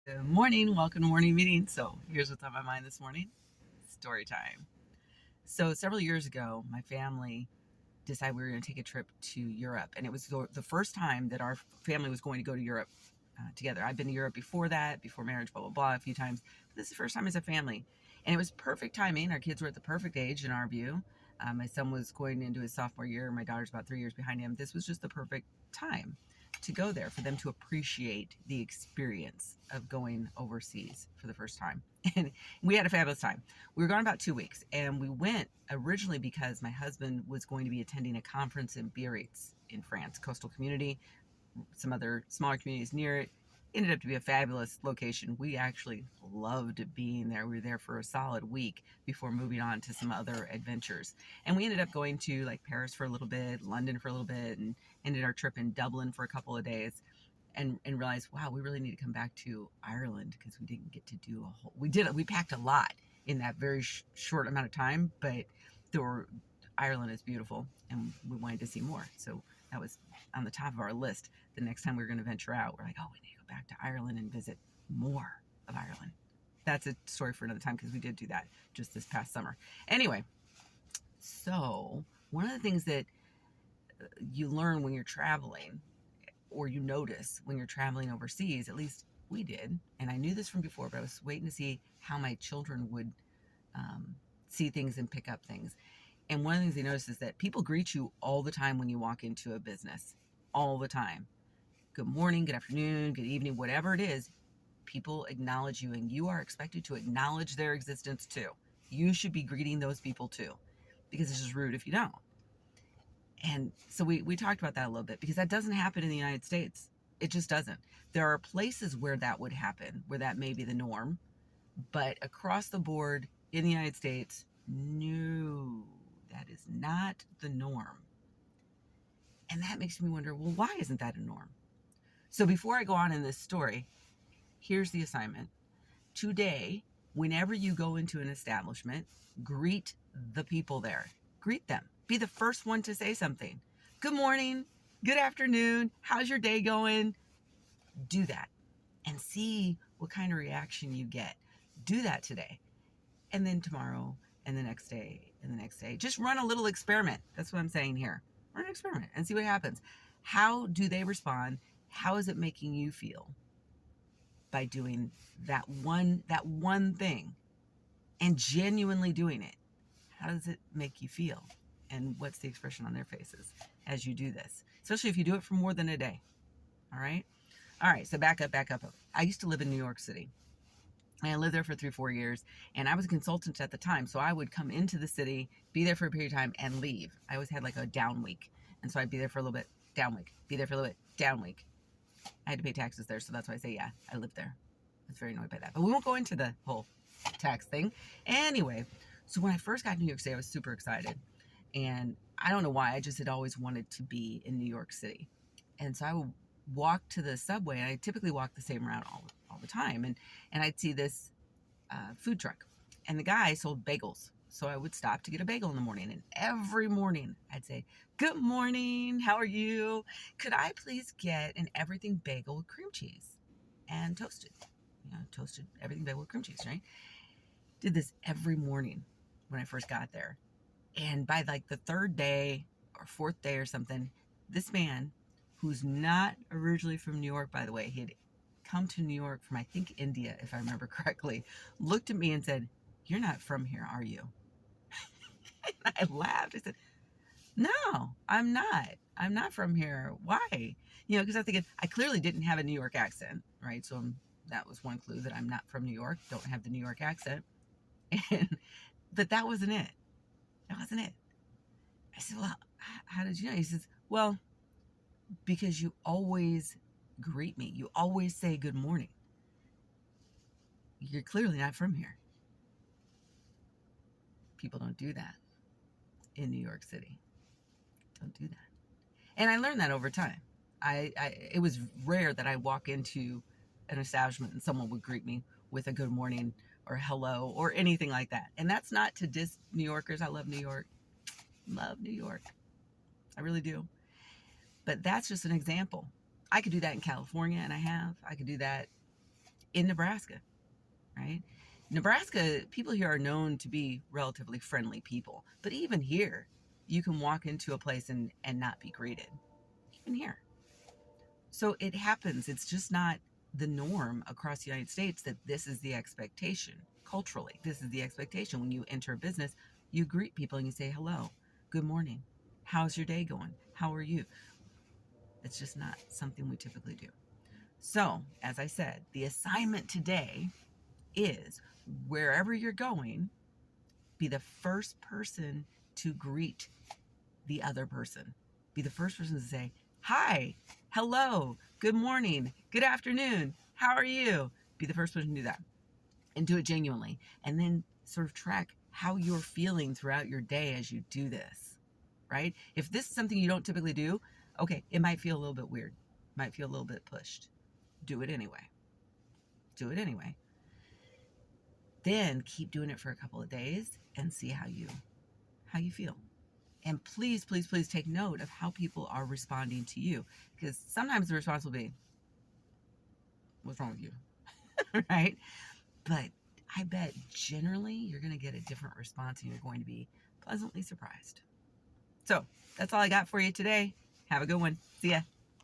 Good morning. Welcome to morning meeting. So, here's what's on my mind this morning. Story time. So, several years ago, my family decided we were going to take a trip to Europe. And it was the first time that our family was going to go to Europe together. I've been to Europe before that, before marriage, blah, blah, blah, a few times. But this is the first time as a family. And it was perfect timing. Our kids were at the perfect age in our view. My son was going into his sophomore year. My daughter's about 3 years behind him. This was just the perfect time to go there for them to appreciate the experience of going overseas for the first time. And we had a fabulous time. We were gone about 2 weeks, and we went originally because my husband was going to be attending a conference in Biarritz in France, coastal community, some other smaller communities near it. Ended up to be a fabulous location. We actually loved being there. We were there for a solid week before moving on to some other adventures. And we ended up going to like Paris for a little bit, London for a little bit, and ended our trip in Dublin for a couple of days. And realized, wow, we really need to come back to Ireland because we didn't get to do a whole. We packed a lot in that very short amount of time, but there were Ireland is beautiful, and we wanted to see more. So that was on the top of our list. The next time we were going to venture out, we're like, oh, we need to go back to Ireland and visit more of Ireland. That's a story for another time because we did do that just this past summer. Anyway, so one of the things that you learn when you're traveling, or you notice when you're traveling overseas, at least we did, and I knew this from before, but I was waiting to see how my children would see things and pick up things. And one of the things they notice is that people greet you all the time when you walk into a business, all the time. Good morning, good afternoon, good evening, whatever it is, people acknowledge you, and you are expected to acknowledge their existence too. You should be greeting those people too, because it's just rude if you don't. And so we talked about that a little bit because that doesn't happen in the United States. It just doesn't. There are places where that would happen, where that may be the norm, but across the board in the United States, no, that is not the norm. And that makes me wonder, well, why isn't that a norm? So before I go on in this story, here's the assignment. Today, whenever you go into an establishment, greet the people there. Greet them. Be the first one to say something. Good morning. Good afternoon. How's your day going? Do that and see what kind of reaction you get. Do that today. And then tomorrow and the next day and the next day. Just run a little experiment. That's what I'm saying here. Run an experiment and see what happens. How do they respond? How is it making you feel by doing that one thing and genuinely doing it? How does it make you feel? And what's the expression on their faces as you do this? Especially if you do it for more than a day. All right? All right, so back up. I used to live in New York City. I lived there for 3-4 years, and I was a consultant at the time. So I would come into the city, be there for a period of time, and leave. I always had like a down week. And so I'd be there for a little bit, down week. Be there for a little bit, down week. I had to pay taxes there, so that's why I say, yeah, I lived there. I was very annoyed by that. But we won't go into the whole tax thing. Anyway, so when I first got to New York City, I was super excited. And I don't know why, I just had always wanted to be in New York City. And so I would walk to the subway, and I typically walk the same route all the time. And I'd see this food truck, and the guy sold bagels. So I would stop to get a bagel in the morning, and every morning I'd say, good morning, how are you? Could I please get an everything bagel with cream cheese and toasted? Toasted everything bagel with cream cheese, right? Did this every morning when I first got there. And by like the third day or fourth day or something, this man, who's not originally from New York, by the way, he had come to New York from, I think, India, if I remember correctly, looked at me and said, you're not from here, are you? And I laughed. I said, no, I'm not. I'm not from here. Why? Because I'm thinking, I clearly didn't have a New York accent, right? So that was one clue that I'm not from New York, don't have the New York accent. But that wasn't it. That wasn't it. I said, well, how did you know? He says, well, because you always greet me. You always say good morning. You're clearly not from here. People don't do that in New York City. Don't do that. And I learned that over time. It was rare that I walk into an establishment and someone would greet me with a good morning or hello or anything like that. And that's not to diss New Yorkers. I love New York. Love New York. I really do. But that's just an example. I could do that in California, and I have. I could do that in Nebraska, right? Nebraska, people here are known to be relatively friendly people. But even here, you can walk into a place and not be greeted. Even here. So it happens. It's just not the norm across the United States that this is the expectation. Culturally, this is the expectation. When you enter a business, you greet people and you say hello, good morning, how's your day going, how are you? It's just not something we typically do. So, as I said, the assignment today is wherever you're going, be the first person to greet the other person. Be the first person to say, hi, hello, good morning, good afternoon, how are you? Be the first person to do that and do it genuinely. And then sort of track how you're feeling throughout your day as you do this, right? If this is something you don't typically do, okay, it might feel a little bit weird, might feel a little bit pushed. Do it anyway. Do it anyway. Then keep doing it for a couple of days and see how you feel. And please, please, please take note of how people are responding to you, because sometimes the response will be, what's wrong with you? Right? But I bet generally you're going to get a different response and you're going to be pleasantly surprised. So that's all I got for you today. Have a good one. See ya.